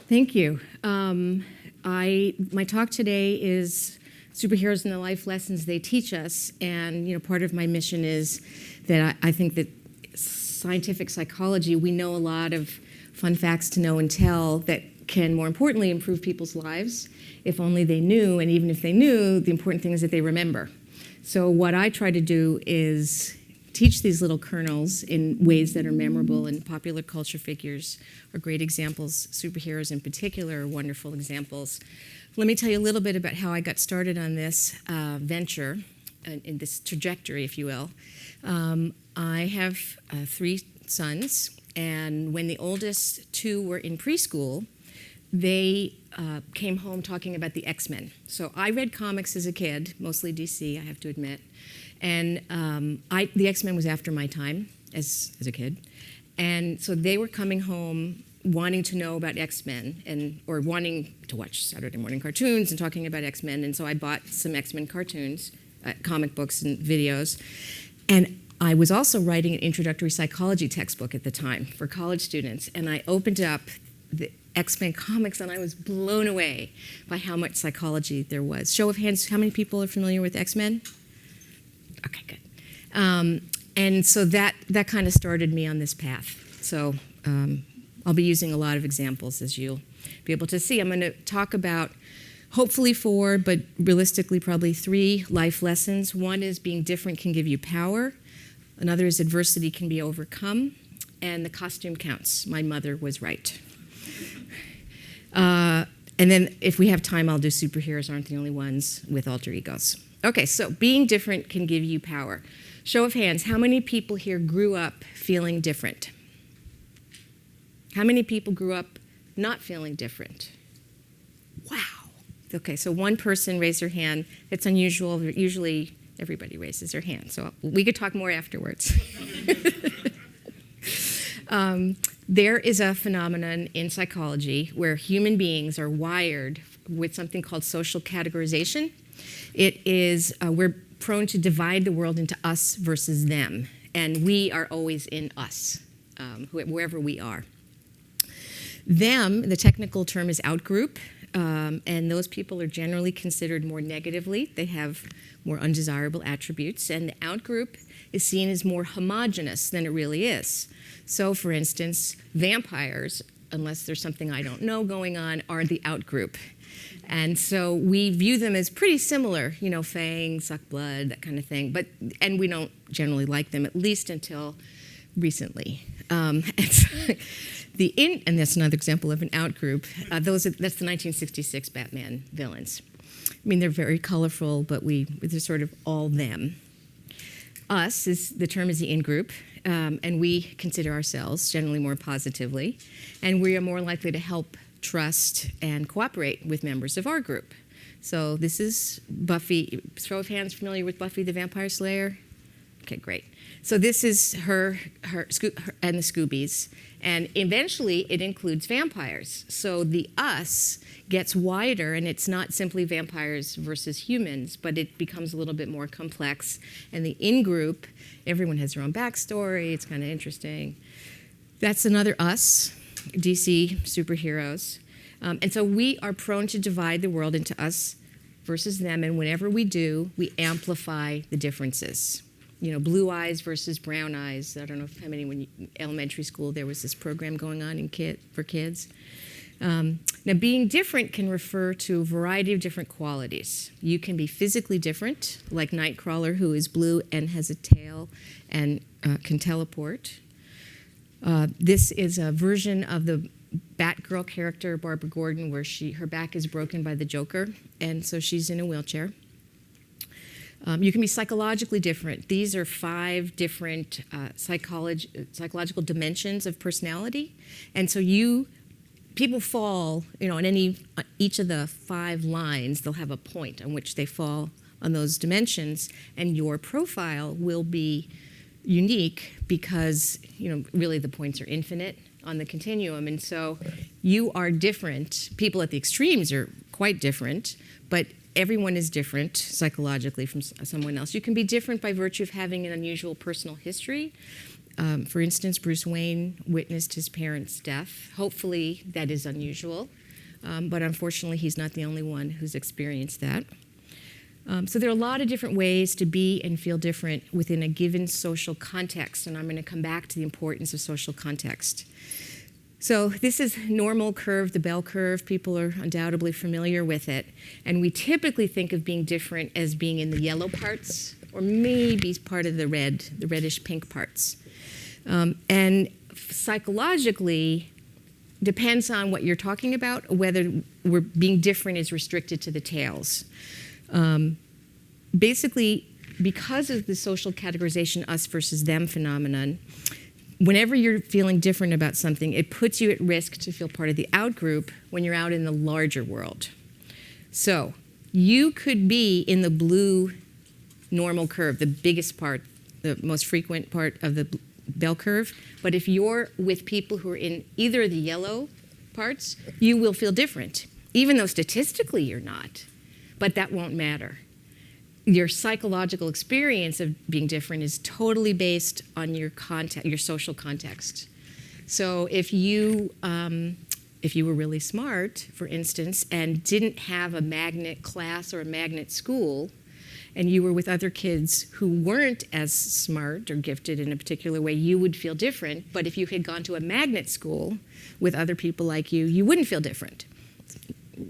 Thank you. My talk today is superheroes and the life lessons they teach us, and part of my mission is that I think that scientific psychology, we know a lot of fun facts to know and tell that can, more importantly, improve people's lives if only they knew, and even if they knew, the important thing is that they remember. So what I try to do is teach these little kernels in ways that are memorable, and popular culture figures are great examples. Superheroes in particular are wonderful examples. Let me tell you a little bit about how I got started on this venture, in this trajectory, if you will. I have 3 sons, and when the oldest 2 were in preschool, they came home talking about the X-Men. So I read comics as a kid, mostly DC, I have to admit. And the X-Men was after my time as a kid. And so they were coming home wanting to know about X-Men, or wanting to watch Saturday morning cartoons and talking about X-Men. And so I bought some X-Men cartoons, comic books and videos. And I was also writing an introductory psychology textbook at the time for college students. And I opened up the X-Men comics, and I was blown away by how much psychology there was. Show of hands, how many people are familiar with X-Men? Okay, good. And so that kind of started me on this path. So I'll be using a lot of examples, as you'll be able to see. I'm going to talk about hopefully 4, but realistically probably 3 life lessons. One is being different can give you power. Another is adversity can be overcome. And the costume counts. My mother was right. And then if we have time, I'll do superheroes aren't the only ones with alter egos. Okay, so being different can give you power. Show of hands, how many people here grew up feeling different? How many people grew up not feeling different? Wow. Okay, so 1 person raised their hand. It's unusual. Usually everybody raises their hand. So we could talk more afterwards. There is a phenomenon in psychology where human beings are wired with something called social categorization. It is, we're prone to divide the world into us versus them, and we are always in us, wherever we are. Them, the technical term is outgroup, and those people are generally considered more negatively. They have more undesirable attributes, and the outgroup is seen as more homogeneous than it really is. So, for instance, vampires, unless there's something I don't know going on, are the outgroup. And so we view them as pretty similar, fangs, suck blood, that kind of thing. And we don't generally like them, at least until recently. And that's another example of an outgroup. That's the 1966 Batman villains. I mean, they're very colorful, but they're sort of all them. Us, the term is the in-group, and we consider ourselves generally more positively, and we are more likely to help, trust, and cooperate with members of our group. So this is Buffy. Show of hands familiar with Buffy the Vampire Slayer? Okay, great. So this is her and the Scoobies, and eventually it includes vampires. So the us gets wider, and it's not simply vampires versus humans, but it becomes a little bit more complex. And the in-group, everyone has their own backstory. It's kind of interesting. That's another us, DC superheroes. And so we are prone to divide the world into us versus them, and whenever we do, we amplify the differences. Blue eyes versus brown eyes. I don't know how many, when elementary school, there was this program going on for kids. Now, being different can refer to a variety of different qualities. You can be physically different, like Nightcrawler, who is blue and has a tail and can teleport. This is a version of the Batgirl character, Barbara Gordon, where her back is broken by the Joker, and so she's in a wheelchair. You can be psychologically different. These are 5 different psychological dimensions of personality. And so people fall, on each of the 5 lines, they'll have a point on which they fall on those dimensions, and your profile will be unique because, really the points are infinite on the continuum. And so you are different. People at the extremes are quite different, but everyone is different psychologically from someone else. You can be different by virtue of having an unusual personal history. For instance, Bruce Wayne witnessed his parents' death. Hopefully that is unusual, but unfortunately he's not the only one who's experienced that. So there are a lot of different ways to be and feel different within a given social context, and I'm going to come back to the importance of social context. So this is normal curve, the bell curve. People are undoubtedly familiar with it. And we typically think of being different as being in the yellow parts, or maybe part of the red, the reddish pink parts. And psychologically, depends on what you're talking about, whether we're being different is restricted to the tails. Basically, because of the social categorization us versus them phenomenon, whenever you're feeling different about something, it puts you at risk to feel part of the out group when you're out in the larger world. So you could be in the blue normal curve, the biggest part, the most frequent part of the bell curve, but if you're with people who are in either of the yellow parts, you will feel different, even though statistically you're not, but that won't matter. Your psychological experience of being different is totally based on your context, your social context. So if you were really smart, for instance, and didn't have a magnet class or a magnet school, and you were with other kids who weren't as smart or gifted in a particular way, you would feel different. But if you had gone to a magnet school with other people like you wouldn't feel different.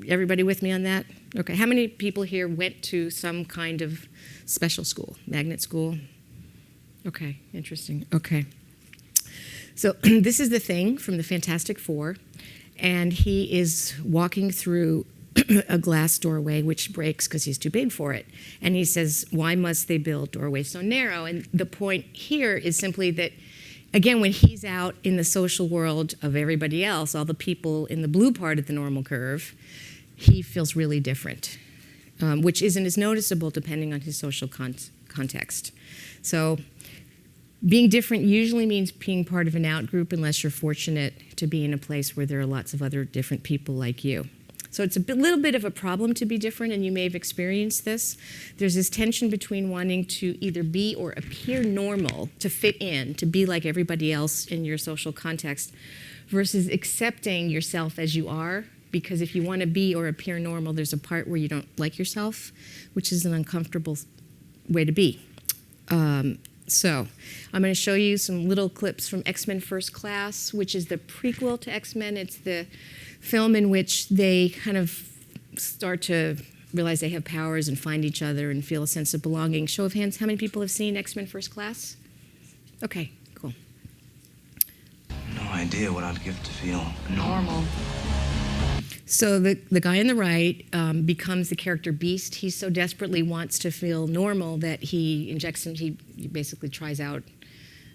Everybody with me on that? Okay, how many people here went to some kind of special school, magnet school? Okay, interesting, okay. So this is the Thing from the Fantastic Four, and he is walking through a glass doorway which breaks because he's too big for it. And he says, why must they build doorways so narrow? And the point here is simply that, again, when he's out in the social world of everybody else, all the people in the blue part of the normal curve, he feels really different, which isn't as noticeable depending on his social context. So being different usually means being part of an out group unless you're fortunate to be in a place where there are lots of other different people like you. So it's a little bit of a problem to be different, and you may have experienced this. There's this tension between wanting to either be or appear normal, to fit in, to be like everybody else in your social context, versus accepting yourself as you are, because if you want to be or appear normal, there's a part where you don't like yourself, which is an uncomfortable way to be. So I'm going to show you some little clips from X-Men First Class, which is the prequel to X-Men. It's the film in which they kind of start to realize they have powers and find each other and feel a sense of belonging. Show of hands, how many people have seen X-Men First Class? Okay, cool. No idea what I'd give to feel normal. So the guy on the right becomes the character Beast. He so desperately wants to feel normal that he injects him, he basically tries out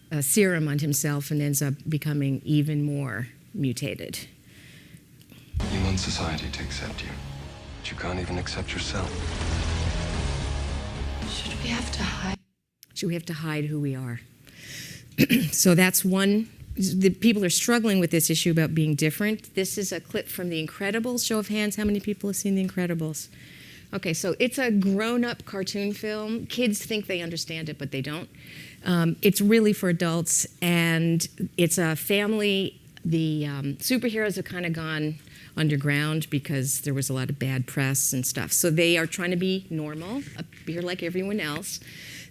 a serum on himself and ends up becoming even more mutated. You want society to accept you, but you can't even accept yourself. Should we have to hide? Should we have to hide who we are? So that's one. The people are struggling with this issue about being different. This is a clip from The Incredibles. Show of hands, how many people have seen The Incredibles? Okay, so it's a grown-up cartoon film. Kids think they understand it, but they don't. It's really for adults, and it's a family. The superheroes have kind of gone underground because there was a lot of bad press and stuff. So they are trying to be normal, appear like everyone else.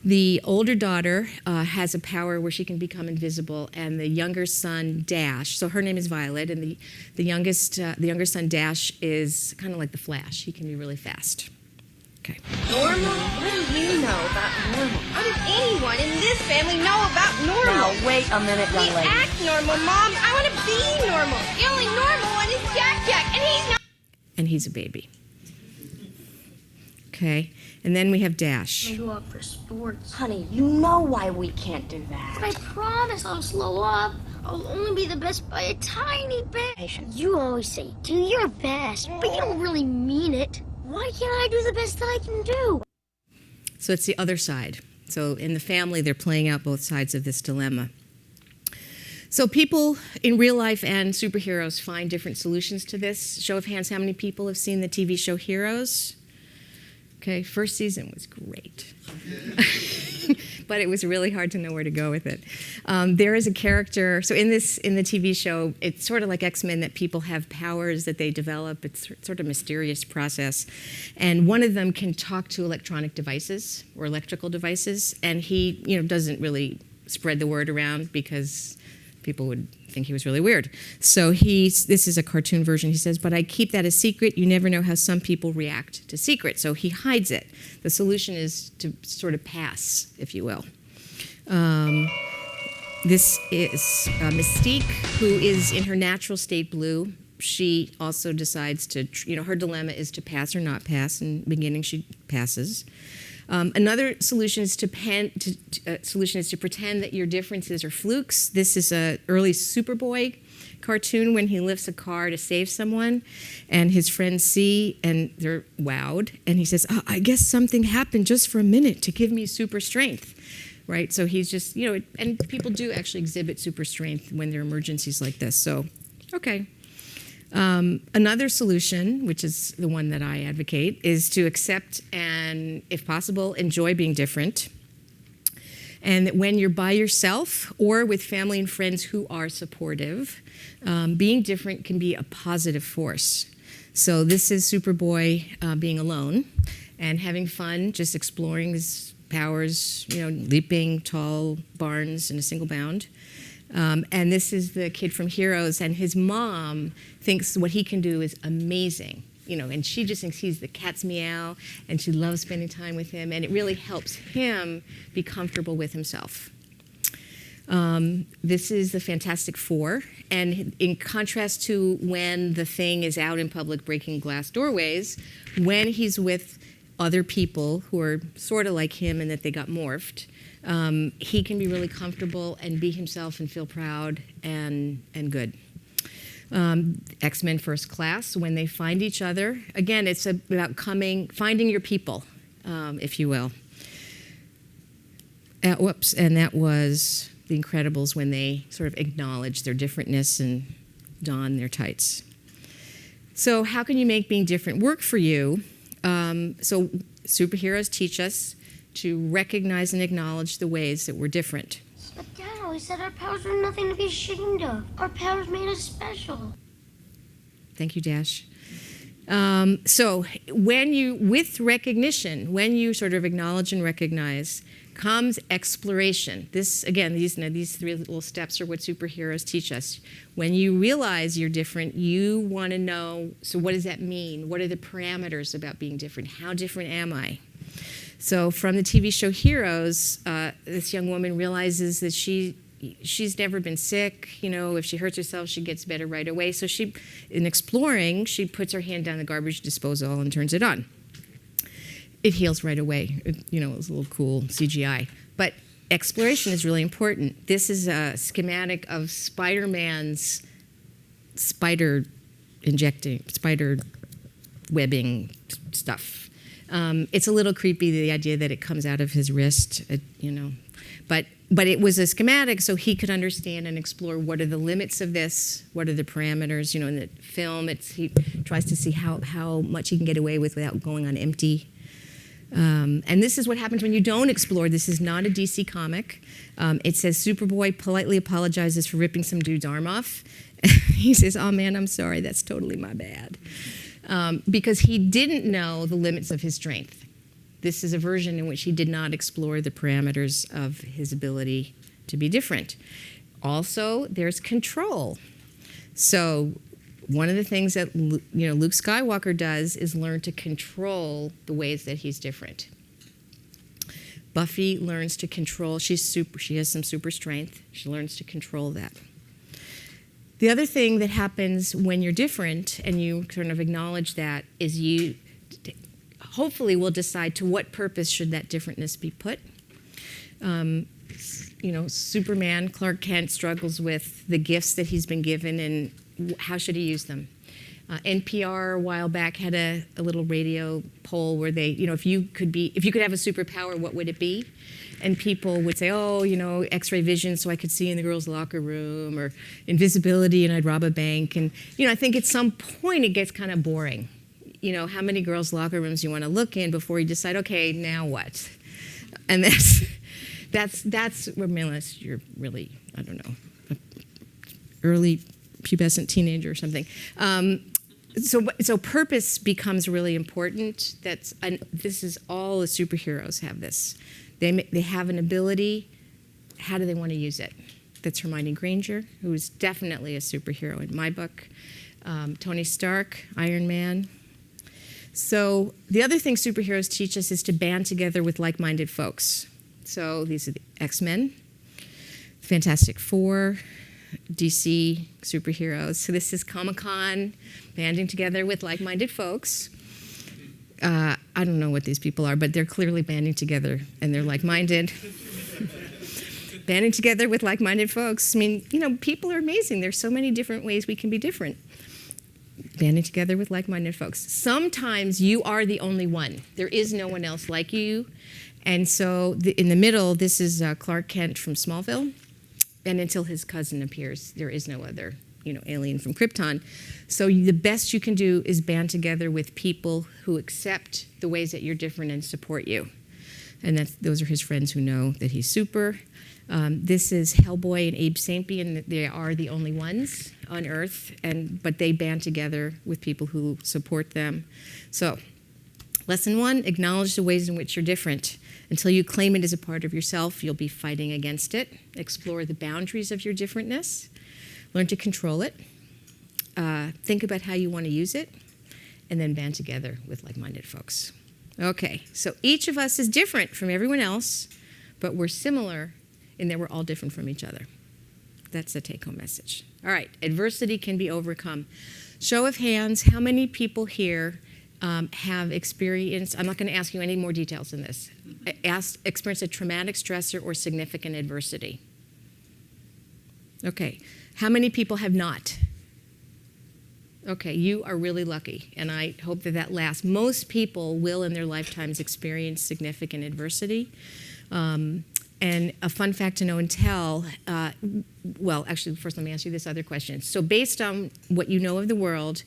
The older daughter has a power where she can become invisible, and the younger son, Dash, so her name is Violet, and the younger son, Dash, is kind of like the Flash. He can be really fast. Okay. Normal? What do you know about normal? How did anyone in this family know about normal? Now, wait a minute, young We lady. act normal, Mom. I want to be normal. The only normal one is Jack, and he's not. And he's a baby. Okay. And then we have Dash. I go up for sports. Honey, you know why we can't do that. But I promise I'll slow up. I'll only be the best by a tiny bit. You always say, do your best, but you don't really mean it. Why can't I do the best that I can do? So it's the other side. So in the family, they're playing out both sides of this dilemma. So people in real life and superheroes find different solutions to this. Show of hands, how many people have seen the TV show Heroes? Okay, first season was great. but it was really hard to know where to go with it. There is a character, so in the TV show, it's sort of like X-Men, that people have powers that they develop. It's sort of a mysterious process. And one of them can talk to electronic devices or electrical devices, and he doesn't really spread the word around because people would think he was really weird. So this is a cartoon version. He says, but I keep that a secret. You never know how some people react to secrets. So he hides it. The solution is to sort of pass, if you will. This is Mystique, who is in her natural state blue. She also decides to, her dilemma is to pass or not pass. In the beginning, she passes. Another solution is to pretend that your differences are flukes. This is an early Superboy cartoon when he lifts a car to save someone, and his friends see and they're wowed, and he says, I guess something happened just for a minute to give me super strength, right? So he's just, and people do actually exhibit super strength when there are emergencies like this. So, okay. Another solution, which is the one that I advocate, is to accept and, if possible, enjoy being different. And that when you're by yourself or with family and friends who are supportive, being different can be a positive force. So this is Superboy being alone and having fun, just exploring his powers, leaping tall barns in a single bound. And this is the kid from Heroes, and his mom thinks what he can do is amazing, and she just thinks he's the cat's meow, and she loves spending time with him, and it really helps him be comfortable with himself. This is the Fantastic Four, and in contrast to when the Thing is out in public breaking glass doorways, when he's with other people who are sort of like him and that they got morphed, he can be really comfortable and be himself and feel proud and good. X-Men First Class, when they find each other, again, it's about finding your people, if you will. And that was The Incredibles, when they sort of acknowledge their differentness and don their tights. So how can you make being different work for you? So superheroes teach us to recognize and acknowledge the ways that we're different. But Dad always said our powers were nothing to be ashamed of. Our powers made us special. Thank you, Dash. So with recognition, when you sort of acknowledge and recognize, comes exploration. This, again, these three little steps are what superheroes teach us. When you realize you're different, you want to know, so what does that mean? What are the parameters about being different? How different am I? So from the TV show Heroes, this young woman realizes that she's never been sick. If she hurts herself, she gets better right away. So in exploring, she puts her hand down the garbage disposal and turns it on. It heals right away. It was a little cool CGI. But exploration is really important. This is a schematic of Spider-Man's spider webbing stuff. It's a little creepy, the idea that it comes out of his wrist, But it was a schematic so he could understand and explore what are the limits of this, what are the parameters. In the film, he tries to see how much he can get away with without going on empty. And this is what happens when you don't explore. This is not a DC comic. It says Superboy politely apologizes for ripping some dude's arm off. He says, "Oh man, I'm sorry, that's totally my bad." Because he didn't know the limits of his strength. This is a version in which he did not explore the parameters of his ability to be different. Also, there's control. So one of the things that Luke Skywalker does is learn to control the ways that he's different. Buffy learns to control. She has some super strength. She learns to control that. The other thing that happens when you're different and you kind of acknowledge that is you hopefully will decide to what purpose should that differentness be put. Superman, Clark Kent, struggles with the gifts that he's been given and how should he use them. NPR a while back had a little radio poll where they, if you could have a superpower, what would it be? And people would say, X-ray vision so I could see in the girls' locker room, or invisibility and I'd rob a bank. And, I think at some point it gets kind of boring. How many girls' locker rooms you want to look in before you decide, okay, now what? And That's unless you're really, I don't know, early pubescent teenager or something. So purpose becomes really important. This is all the superheroes have this. They have an ability. How do they want to use it? That's Hermione Granger, who is definitely a superhero in my book. Tony Stark, Iron Man. So the other thing superheroes teach us is to band together with like-minded folks. So these are the X-Men, Fantastic Four, DC superheroes. So this is Comic-Con, banding together with like-minded folks. I don't know what these people are, but they're clearly banding together, and they're like-minded. Banding together with like-minded folks. I mean, people are amazing. There's so many different ways we can be different. Banding together with like-minded folks. Sometimes you are the only one. There is no one else like you. And so in the middle, this is Clark Kent from Smallville. And until his cousin appears, there is no other, alien from Krypton. So the best you can do is band together with people who accept the ways that you're different and support you. And those are his friends who know that he's super. This is Hellboy and Abe Sapien. They are the only ones on Earth, but they band together with people who support them. So, lesson 1, acknowledge the ways in which you're different. Until you claim it as a part of yourself, you'll be fighting against it. Explore the boundaries of your differentness. Learn to control it. Think about how you want to use it. And then band together with like-minded folks. Okay, so each of us is different from everyone else, but we're similar in that we're all different from each other. That's the take-home message. All right, adversity can be overcome. Show of hands, how many people here have experienced, I'm not going to ask you any more details than this, experienced a traumatic stressor or significant adversity? Okay, how many people have not? Okay, you are really lucky, and I hope that lasts. Most people will in their lifetimes experience significant adversity. And a fun fact to know and tell, well, actually, first let me ask you this other question. So based on what you know of the world,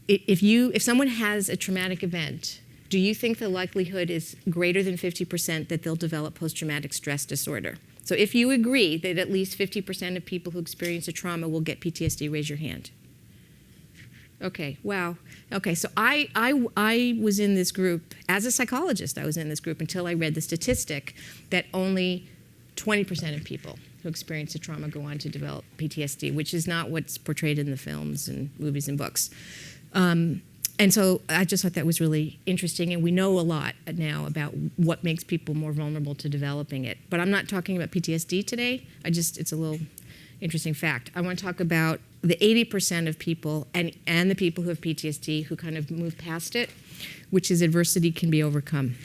if someone has a traumatic event, do you think the likelihood is greater than 50% that they'll develop post-traumatic stress disorder? So if you agree that at least 50% of people who experience a trauma will get PTSD, raise your hand. Okay, wow. Okay, so I was in this group, as a psychologist, I was in this group until I read the statistic that only 20% of people who experience a trauma go on to develop PTSD, which is not what's portrayed in the films and movies and books. And so I just thought that was really interesting, and we know a lot now about what makes people more vulnerable to developing it. But I'm not talking about PTSD today. It's a little interesting fact. I want to talk about the 80% of people and the people who have PTSD who kind of move past it, which is adversity can be overcome.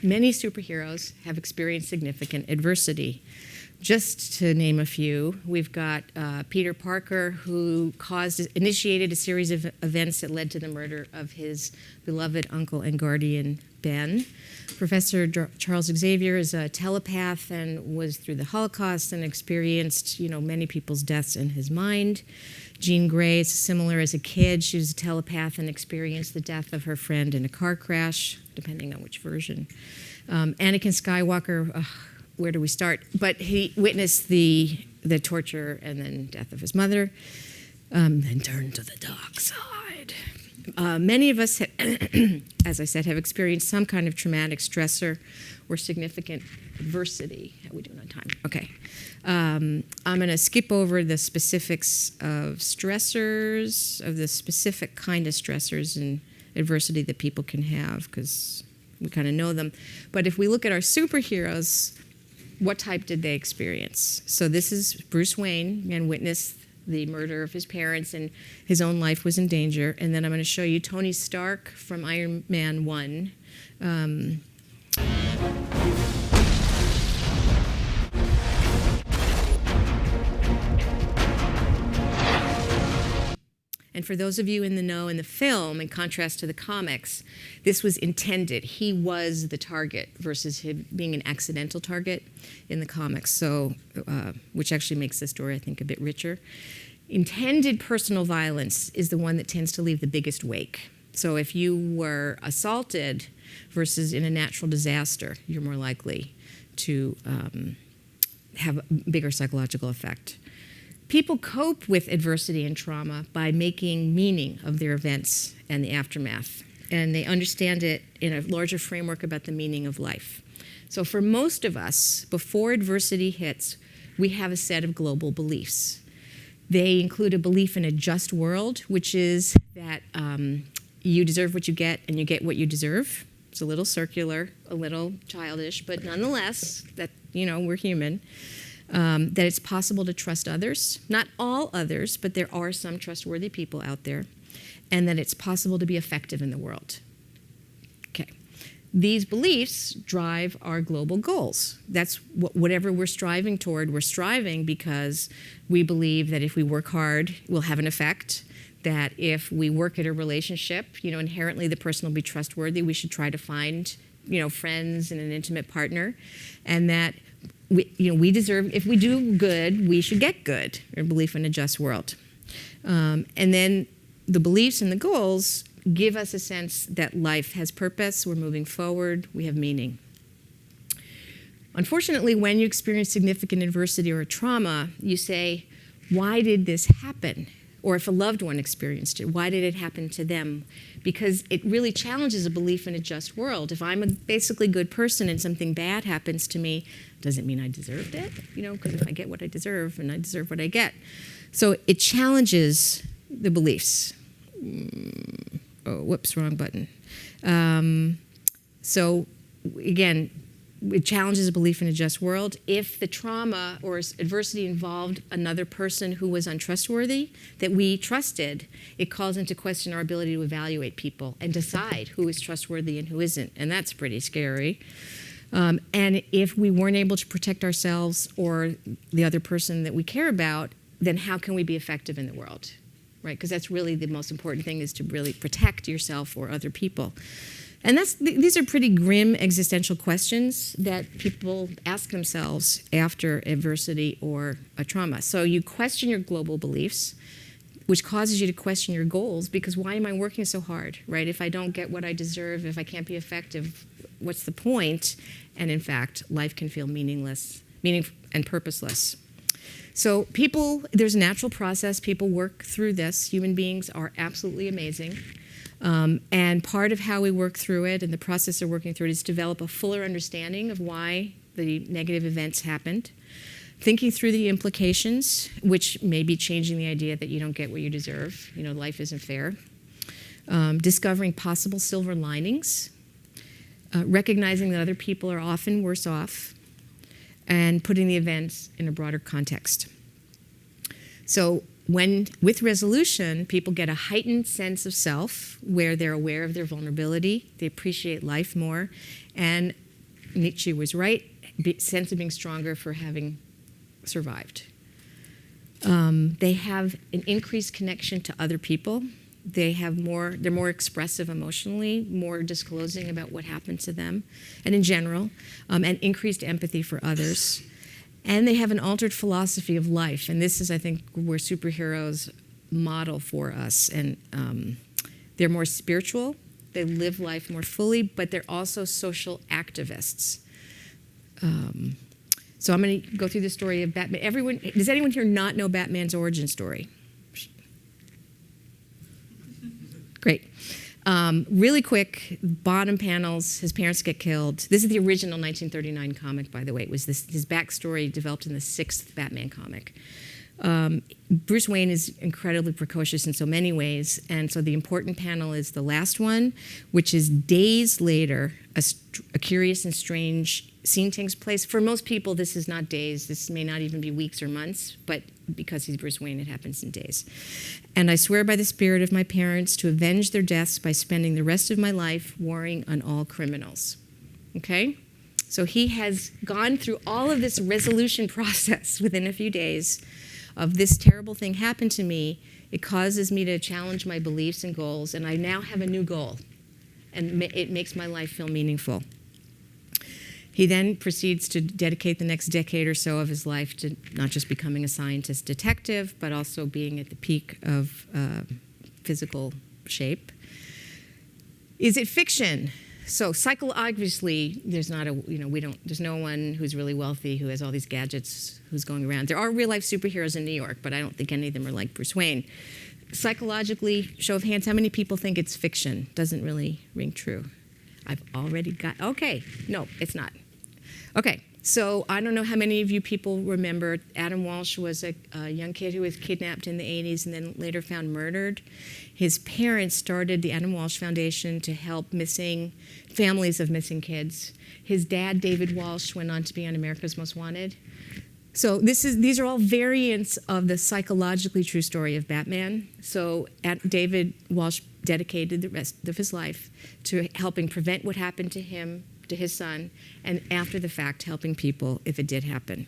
Many superheroes have experienced significant adversity. Just to name a few, we've got Peter Parker, who initiated a series of events that led to the murder of his beloved uncle and guardian, Ben. Professor Charles Xavier is a telepath and was through the Holocaust and experienced, many people's deaths in his mind. Jean Grey is similar as a kid. She was a telepath and experienced the death of her friend in a car crash, depending on which version. Anakin Skywalker, where do we start? But he witnessed the torture and then death of his mother, then turned to the dark side. Many of us, as I said, have experienced some kind of traumatic stressor or significant adversity. How are we doing on time? Okay. I'm going to skip over the specifics of stressors, of the specific kind of stressors and adversity that people can have, because we kind of know them. But if we look at our superheroes, what type did they experience? So this is Bruce Wayne, and witnessed the murder of his parents, and his own life was in danger. And then I'm going to show you Tony Stark from Iron Man 1. And for those of you in the know, in the film, in contrast to the comics, this was intended. He was the target versus him being an accidental target in the comics, so which actually makes the story, I think, a bit richer. Intended personal violence is the one that tends to leave the biggest wake. So if you were assaulted versus in a natural disaster, you're more likely to have a bigger psychological effect. People cope with adversity and trauma by making meaning of their events and the aftermath. And they understand it in a larger framework about the meaning of life. So for most of us, before adversity hits, we have a set of global beliefs. They include a belief in a just world, which is that you deserve what you get and you get what you deserve. It's a little circular, a little childish, but nonetheless, that, we're human. That it's possible to trust others, not all others, but there are some trustworthy people out there, and that it's possible to be effective in the world. Okay. These beliefs drive our global goals. That's whatever we're striving toward, we're striving because we believe that if we work hard, we'll have an effect, that if we work at a relationship, inherently the person will be trustworthy. We should try to find, friends and an intimate partner, and that we deserve, if we do good, we should get good, or belief in a just world. And then the beliefs and the goals give us a sense that life has purpose, we're moving forward, we have meaning. Unfortunately, when you experience significant adversity or a trauma, you say, why did this happen? Or if a loved one experienced it, why did it happen to them? Because it really challenges a belief in a just world. If I'm a basically good person and something bad happens to me, doesn't mean I deserved it, because if I get what I deserve and I deserve what I get. So it challenges the beliefs. Oh, whoops, wrong button. So again, it challenges a belief in a just world. If the trauma or adversity involved another person who was untrustworthy that we trusted, it calls into question our ability to evaluate people and decide who is trustworthy and who isn't, and that's pretty scary. And if we weren't able to protect ourselves or the other person that we care about, then how can we be effective in the world, right? Because that's really the most important thing, is to really protect yourself or other people. And these are pretty grim existential questions that people ask themselves after adversity or a trauma. So you question your global beliefs, which causes you to question your goals, because why am I working so hard, right? If I don't get what I deserve, if I can't be effective, what's the point? And in fact, life can feel meaning and purposeless. So there's a natural process. People work through this. Human beings are absolutely amazing. And part of how we work through it and the process of working through it is to develop a fuller understanding of why the negative events happened, thinking through the implications, which may be changing the idea that you don't get what you deserve, life isn't fair, discovering possible silver linings, recognizing that other people are often worse off, and putting the events in a broader context. So with resolution, people get a heightened sense of self where they're aware of their vulnerability, they appreciate life more, and Nietzsche was right, sense of being stronger for having survived. They have an increased connection to other people. They're more expressive emotionally, more disclosing about what happened to them, and in general, and increased empathy for others. And they have an altered philosophy of life. And this is, I think, where superheroes model for us. And they're more spiritual. They live life more fully, but they're also social activists. So I'm going to go through the story of Batman. Does anyone here not know Batman's origin story? Great. Really quick, bottom panels, his parents get killed. This is the original 1939 comic, by the way. It was his backstory developed in the 6th Batman comic. Bruce Wayne is incredibly precocious in so many ways, and so the important panel is the last one, which is days later, a curious and strange scene takes place. For most people, this is not days. This may not even be weeks or months, but because he's Bruce Wayne, it happens in days. And I swear by the spirit of my parents to avenge their deaths by spending the rest of my life warring on all criminals. Okay? So he has gone through all of this resolution process within a few days of this terrible thing happened to me. It causes me to challenge my beliefs and goals, and I now have a new goal. And it makes my life feel meaningful. He then proceeds to dedicate the next decade or so of his life to not just becoming a scientist detective, but also being at the peak of physical shape. Is it fiction? So obviously, there's not a, there's no one who's really wealthy who has all these gadgets who's going around. There are real life superheroes in New York, but I don't think any of them are like Bruce Wayne. Psychologically, show of hands, how many people think it's fiction? Doesn't really ring true. I've already got, okay, no, it's not. Okay, so I don't know how many of you people remember Adam Walsh was a young kid who was kidnapped in the 80s and then later found murdered. His parents started the Adam Walsh Foundation to help families of missing kids. His dad, David Walsh, went on to be on America's Most Wanted. So these are all variants of the psychologically true story of Batman. So David Walsh dedicated the rest of his life to helping prevent what happened to him, to his son, and after the fact, helping people if it did happen.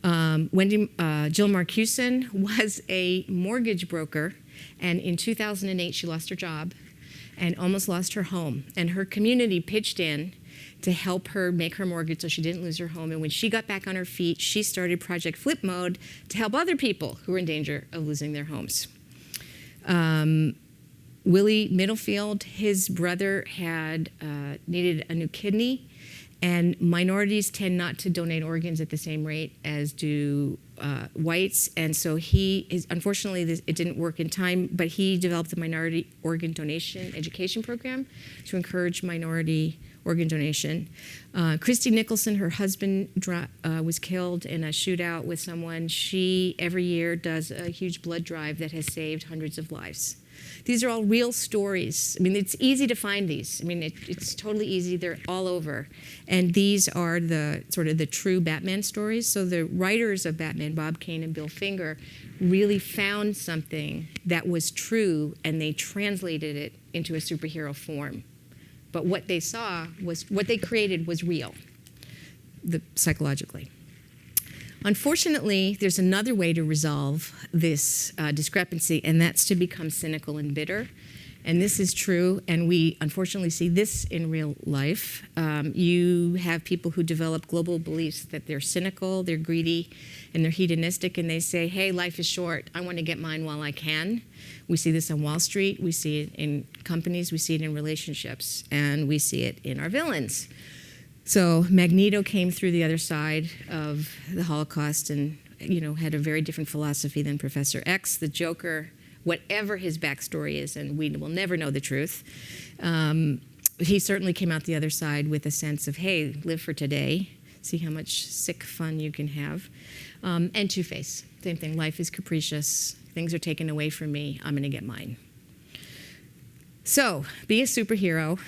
Jill Marcuson was a mortgage broker, and in 2008 she lost her job and almost lost her home. And her community pitched in to help her make her mortgage so she didn't lose her home. And when she got back on her feet, she started Project Flip Mode to help other people who were in danger of losing their homes. Willie Middlefield, his brother had needed a new kidney, and minorities tend not to donate organs at the same rate as do whites, and so unfortunately it didn't work in time, but he developed the minority organ donation education program to encourage minority organ donation. Christy Nicholson, her husband was killed in a shootout with someone. She every year does a huge blood drive that has saved hundreds of lives. These are all real stories. I mean, it's easy to find these. I mean, it's totally easy. They're all over. And these are the sort of the true Batman stories. So the writers of Batman, Bob Kane and Bill Finger, really found something that was true, and they translated it into a superhero form. But what they created was real, psychologically. Unfortunately, there's another way to resolve this discrepancy, and that's to become cynical and bitter. And this is true, and we unfortunately see this in real life. You have people who develop global beliefs that they're cynical, they're greedy, and they're hedonistic, and they say, hey, life is short. I want to get mine while I can. We see this on Wall Street. We see it in companies. We see it in relationships. And we see it in our villains. So Magneto came through the other side of the Holocaust and, had a very different philosophy than Professor X. The Joker, whatever his backstory is, and we will never know the truth, he certainly came out the other side with a sense of, hey, live for today, see how much sick fun you can have. And Two-Face, same thing. Life is capricious. Things are taken away from me. I'm going to get mine. So, be a superhero,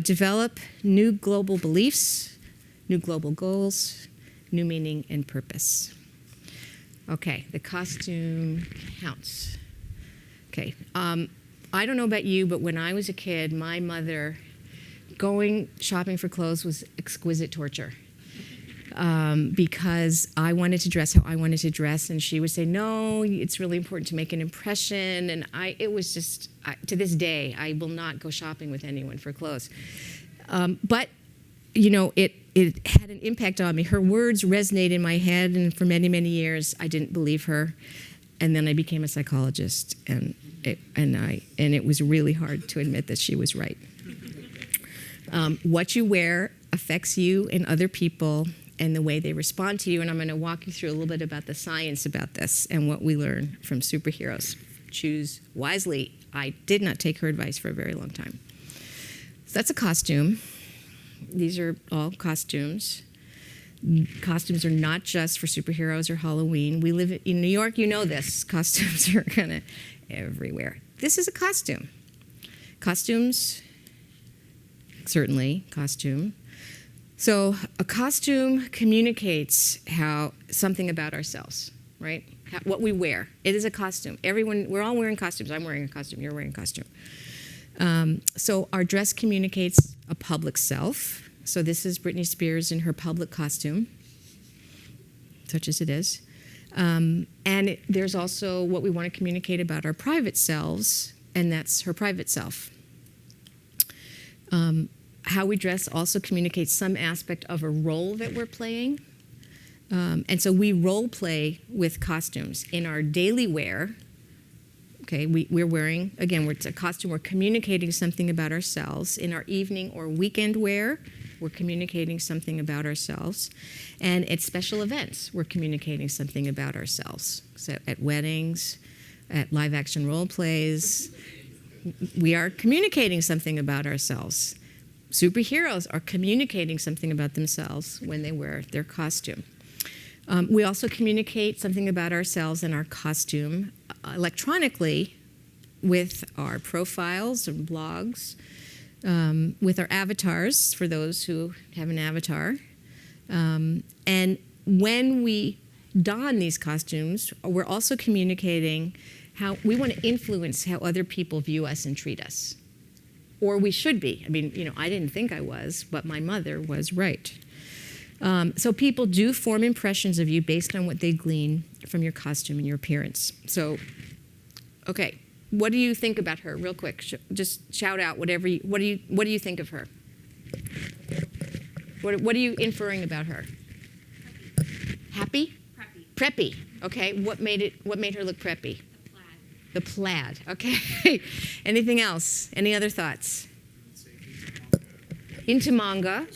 develop new global beliefs, new global goals, new meaning and purpose. Okay, the costume counts. Okay, I don't know about you, but when I was a kid, my mother, going shopping for clothes was exquisite torture. Because I wanted to dress how I wanted to dress, and she would say, no, it's really important to make an impression, and it was just, to this day, I will not go shopping with anyone for clothes. But, it had an impact on me. Her words resonated in my head, and for many, many years, I didn't believe her. And then I became a psychologist, and it was really hard to admit that she was right. What you wear affects you and other people and the way they respond to you, and I'm going to walk you through a little bit about the science about this and what we learn from superheroes. Choose wisely. I did not take her advice for a very long time. So that's a costume. These are all costumes. Costumes are not just for superheroes or Halloween. We live in New York, you know this. Costumes are kind of everywhere. This is a costume. Costumes, certainly, costume. So a costume communicates something about ourselves, right? What we wear. It is a costume. We're all wearing costumes. I'm wearing a costume. You're wearing a costume. So our dress communicates a public self. So this is Britney Spears in her public costume, such as it is. There's also what we want to communicate about our private selves, and that's her private self. How we dress also communicates some aspect of a role that we're playing. And so we role play with costumes. In our daily wear, Okay, we're wearing, again, it's a costume. We're communicating something about ourselves. In our evening or weekend wear, we're communicating something about ourselves. And at special events, we're communicating something about ourselves. So at weddings, at live action role plays, we are communicating something about ourselves. Superheroes are communicating something about themselves when they wear their costume. We also communicate something about ourselves and our costume electronically with our profiles and blogs, with our avatars, for those who have an avatar. And when we don these costumes, we're also communicating how we want to influence how other people view us and treat us. Or we should be. I mean, I didn't think I was, but my mother was right. So people do form impressions of you based on what they glean from your costume and your appearance. So, okay, what do you think about her, real quick? Just shout out whatever. What do you think of her? What are you inferring about her? Happy? Preppy. Okay. What made her look preppy? The plaid. Okay. Anything else? Any other thoughts? Into manga.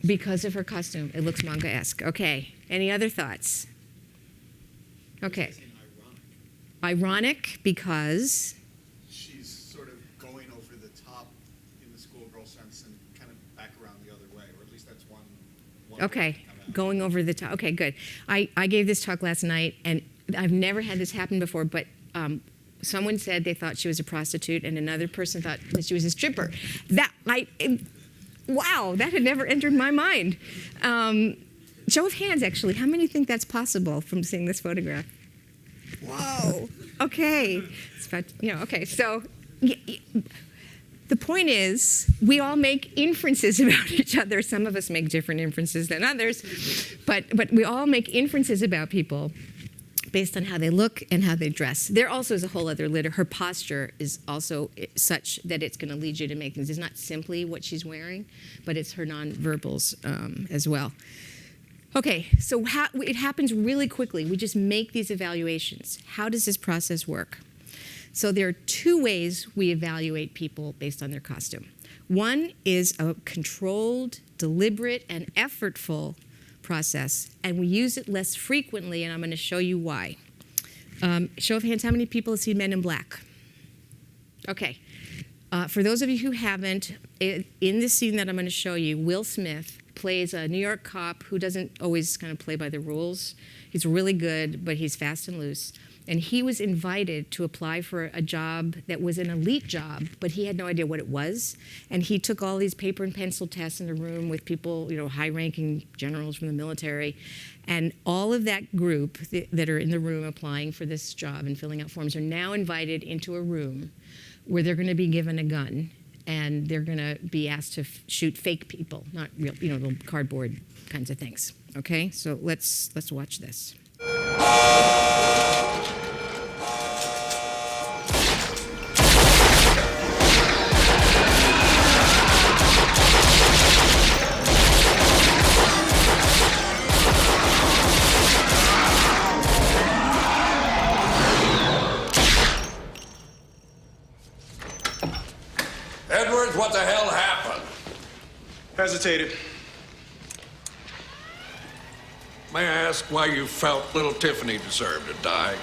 Because of her costume, it looks manga-esque. Okay. Any other thoughts? Okay. Ironic because she's sort of going over the top in the schoolgirl sense and kind of back around the other way, or at least that's one okay, going over the top. Okay, good. I gave this talk last night, and I've never had this happen before, but someone said they thought she was a prostitute, and another person thought that she was a stripper. Wow, that had never entered my mind. Show of hands, actually. How many think that's possible from seeing this photograph? Whoa. Okay. Okay. So the point is, we all make inferences about each other. Some of us make different inferences than others, but we all make inferences about people based on how they look and how they dress. There also is a whole other litter. Her posture is also such that it's going to lead you to make things. It's not simply what she's wearing, but it's her nonverbals as well. Okay, so it happens really quickly. We just make these evaluations. How does this process work? So there are two ways we evaluate people based on their costume. One is a controlled, deliberate, and effortful process, and we use it less frequently, and I'm going to show you why. Show of hands, how many people have seen Men in Black? Okay. For those of you who haven't, in this scene that I'm going to show you, Will Smith plays a New York cop who doesn't always kind of play by the rules. He's really good, but he's fast and loose. And he was invited to apply for a job that was an elite job, but he had no idea what it was. And he took all these paper and pencil tests in a room with people, high-ranking generals from the military. And all of that group that are in the room applying for this job and filling out forms are now invited into a room where they're going to be given a gun, and they're going to be asked to shoot fake people, not real, little cardboard kinds of things. Okay, so let's watch this. Edwards, what the hell happened? Hesitated. May I ask why you felt little Tiffany deserved to die?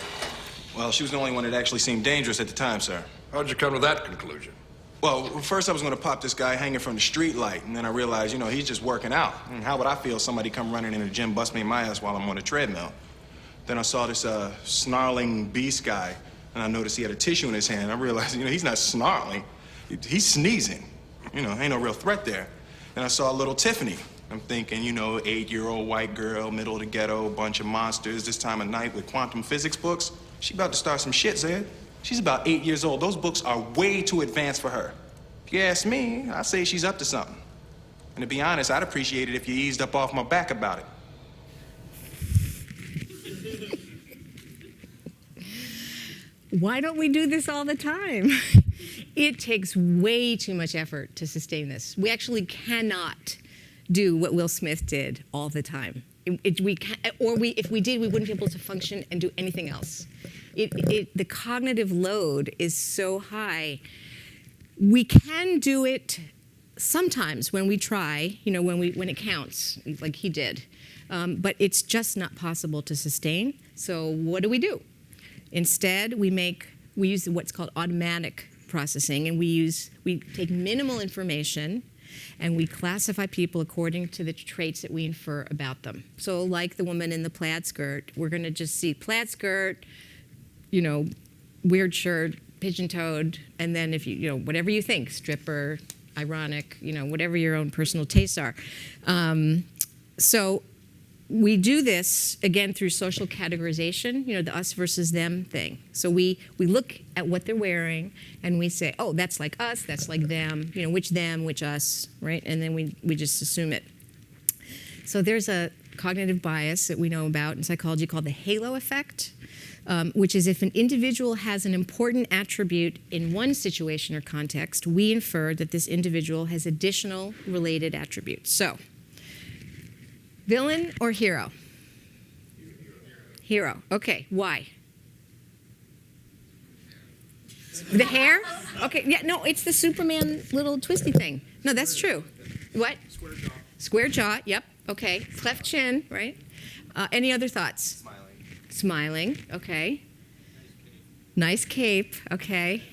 Well, she was the only one that actually seemed dangerous at the time, sir. How'd you come to that conclusion? Well, first I was going to pop this guy hanging from the street light, and then I realized, he's just working out. And how would I feel if somebody come running in the gym, bust me in my ass while I'm on a treadmill? Then I saw this snarling beast guy, and I noticed he had a tissue in his hand. I realized, he's not snarling. He's sneezing. Ain't no real threat there. Then I saw little Tiffany. I'm thinking, 8-year-old white girl, middle of the ghetto, bunch of monsters, this time of night with quantum physics books. She about to start some shit, Zed. She's about 8 years old. Those books are way too advanced for her. If you ask me, I'd say she's up to something. And to be honest, I'd appreciate it if you eased up off my back about it. Why don't we do this all the time? It takes way too much effort to sustain this. We actually cannot do what Will Smith did all the time. If we did, we wouldn't be able to function and do anything else. the cognitive load is so high. We can do it sometimes when we try, when it counts, like he did. But it's just not possible to sustain. So what do? Instead, we use what's called automatic processing, and we take minimal information and we classify people according to the traits that we infer about them. So like the woman in the plaid skirt, we're going to just see plaid skirt, weird shirt, pigeon-toed, and then if whatever you think, stripper, ironic, whatever your own personal tastes are. So we do this, again, through social categorization, the us versus them thing. So we look at what they're wearing, and we say, oh, that's like us, that's like them, which them, which us, right? And then we just assume it. So there's a cognitive bias that we know about in psychology called the halo effect, which is if an individual has an important attribute in one situation or context, we infer that this individual has additional related attributes. So, villain or hero? Hero. Okay, why? The hair? Okay, yeah, no, it's the Superman little twisty thing. No, that's true. What? Square jaw. Square jaw, yep, okay. Cleft chin, right? Any other thoughts? Smiling, okay. Nice cape, okay.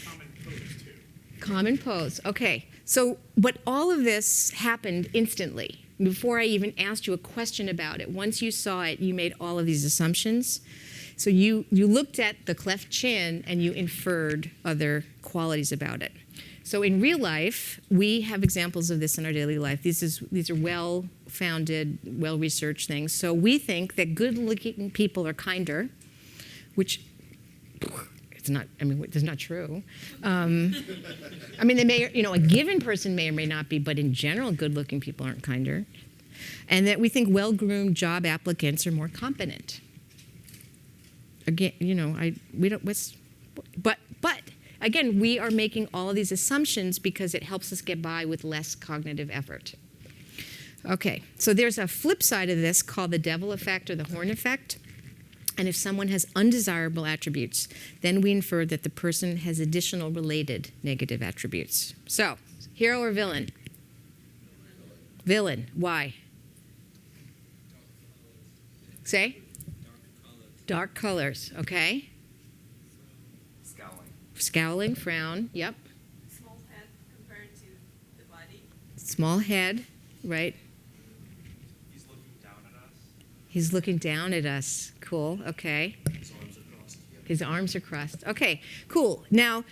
Common pose, too. Common pose, okay. So, but all of this happened instantly. Before I even asked you a question about it, once you saw it, you made all of these assumptions. So you looked at the cleft chin and you inferred other qualities about it. So in real life, we have examples of this in our daily life. These are well-founded, well-researched things. So we think that good-looking people are kinder, which it's not. I mean, it's not true. I mean, they may, a given person may or may not be, but in general, good-looking people aren't kinder. And that we think well-groomed job applicants are more competent. Again, we don't. But again, we are making all of these assumptions because it helps us get by with less cognitive effort. Okay, so there's a flip side of this called the devil effect or the horn effect. And if someone has undesirable attributes, then we infer that the person has additional related negative attributes. So, hero or villain? Villain. Why? Say? Dark colors. Okay. Scowling, frown, yep. Small head compared to the body. Small head, right. He's looking down at us. He's looking down at us. Cool, okay. His arms are crossed. His arms are crossed. Okay, cool. Now,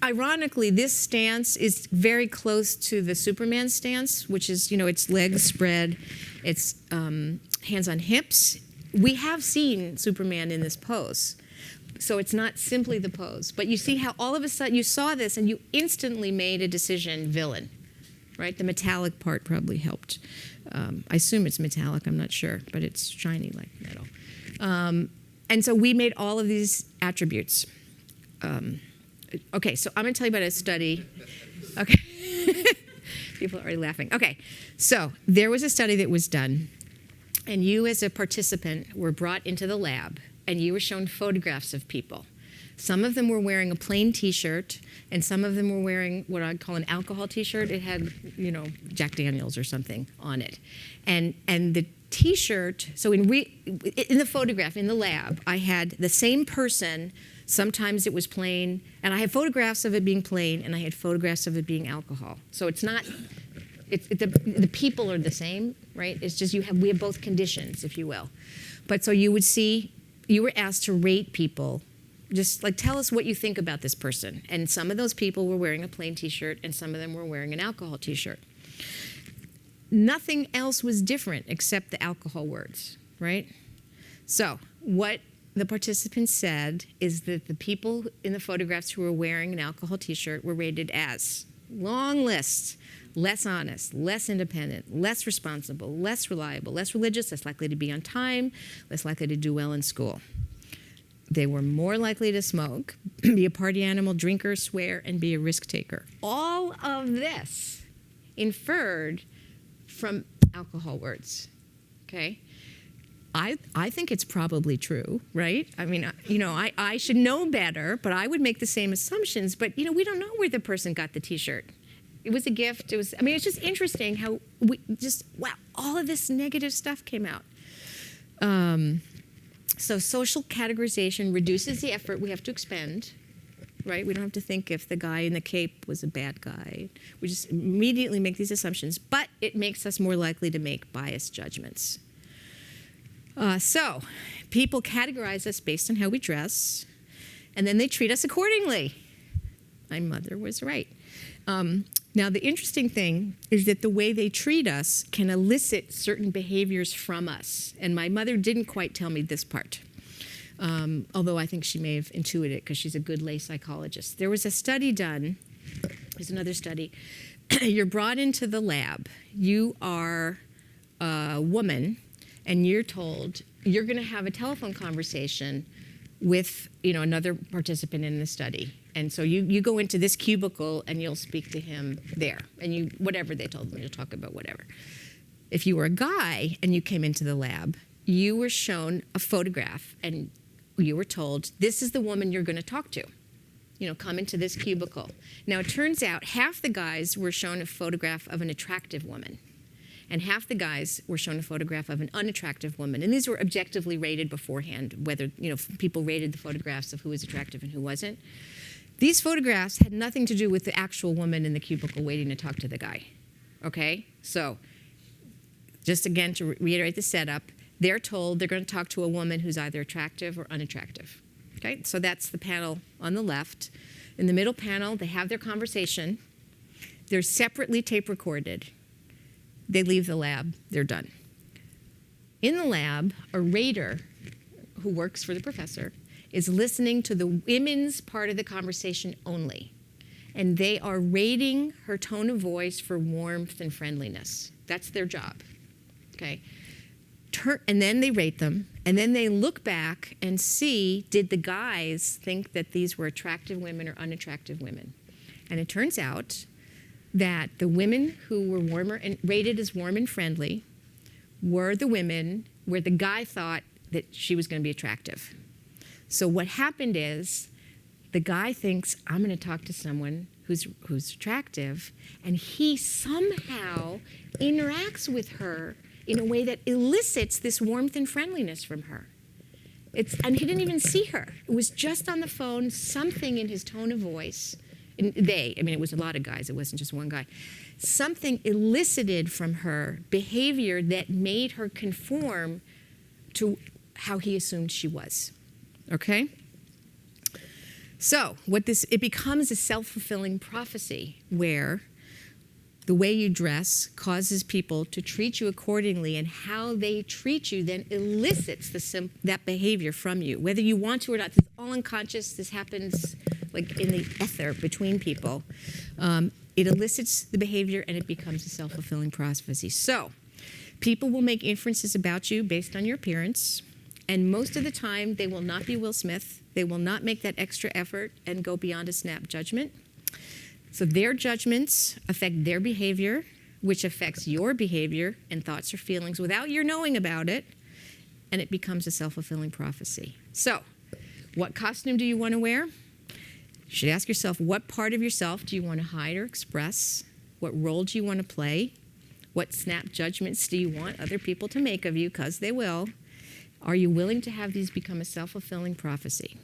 ironically, this stance is very close to the Superman stance, which is, it's legs spread, it's hands on hips. We have seen Superman in this pose. So it's not simply the pose. But you see how all of a sudden you saw this and you instantly made a decision, villain, right? The metallic part probably helped. I assume it's metallic, I'm not sure, but it's shiny like metal. And so we made all of these attributes. Okay, so I'm going to tell you about a study. Okay. People are already laughing. Okay, so there was a study that was done, and you as a participant were brought into the lab, and you were shown photographs of people. Some of them were wearing a plain T-shirt, and some of them were wearing what I'd call an alcohol T-shirt. It had, Jack Daniels or something on it. And the T-shirt, so in the photograph, in the lab, I had the same person. Sometimes it was plain, and I had photographs of it being plain, and I had photographs of it being alcohol. So it's not, the people are the same, right? It's just we have both conditions, if you will. But so you would see, you were asked to rate people, just like tell us what you think about this person. And some of those people were wearing a plain T-shirt, and some of them were wearing an alcohol T-shirt. Nothing else was different except the alcohol words, right? So what the participants said is that the people in the photographs who were wearing an alcohol T-shirt were rated as, long list, less honest, less independent, less responsible, less reliable, less religious, less likely to be on time, less likely to do well in school. They were more likely to smoke, be a party animal, drinker, swear, and be a risk taker. All of this inferred from alcohol words, okay? I think it's probably true, right? I mean, I should know better, but I would make the same assumptions. But, we don't know where the person got the T-shirt. It was a gift. It's just interesting how all of this negative stuff came out. So social categorization reduces the effort we have to expend, right? We don't have to think if the guy in the cape was a bad guy. We just immediately make these assumptions, but it makes us more likely to make biased judgments. So people categorize us based on how we dress, and then they treat us accordingly. My mother was right. Now, the interesting thing is that the way they treat us can elicit certain behaviors from us. And my mother didn't quite tell me this part, although I think she may have intuited it because she's a good lay psychologist. There was a study done. There's another study. You're brought into the lab. You are a woman, and you're told you're going to have a telephone conversation with another participant in the study. And so you go into this cubicle and you'll speak to him there. And whatever they told them, you'll talk about whatever. If you were a guy and you came into the lab, you were shown a photograph and you were told, this is the woman you're going to talk to. Come into this cubicle. Now, it turns out half the guys were shown a photograph of an attractive woman, and half the guys were shown a photograph of an unattractive woman. And these were objectively rated beforehand, whether people rated the photographs of who was attractive and who wasn't. These photographs had nothing to do with the actual woman in the cubicle waiting to talk to the guy. Okay? So, just again to reiterate the setup, they're told they're going to talk to a woman who's either attractive or unattractive. Okay? So that's the panel on the left. In the middle panel, they have their conversation. They're separately tape recorded. They leave the lab. They're done. In the lab, a rater who works for the professor is listening to the women's part of the conversation only. And they are rating her tone of voice for warmth and friendliness. That's their job. Okay? And then they rate them, and then they look back and see, did the guys think that these were attractive women or unattractive women? And it turns out that the women who were warmer and rated as warm and friendly were the women where the guy thought that she was going to be attractive. So what happened is the guy thinks, I'm going to talk to someone who's attractive, and he somehow interacts with her in a way that elicits this warmth and friendliness from her. And he didn't even see her. It was just on the phone, something in his tone of voice. And it was a lot of guys, it wasn't just one guy. Something elicited from her behavior that made her conform to how he assumed she was. Okay? So, it becomes a self-fulfilling prophecy where the way you dress causes people to treat you accordingly, and how they treat you then elicits that behavior from you, whether you want to or not. This is all unconscious. This happens like in the ether between people. It elicits the behavior, and it becomes a self-fulfilling prophecy. So, people will make inferences about you based on your appearance, and most of the time, they will not be Will Smith. They will not make that extra effort and go beyond a snap judgment. So their judgments affect their behavior, which affects your behavior and thoughts or feelings without your knowing about it, and it becomes a self-fulfilling prophecy. So, what costume do you want to wear? You should ask yourself, what part of yourself do you want to hide or express? What role do you want to play? What snap judgments do you want other people to make of you, because they will? Are you willing to have these become a self-fulfilling prophecy?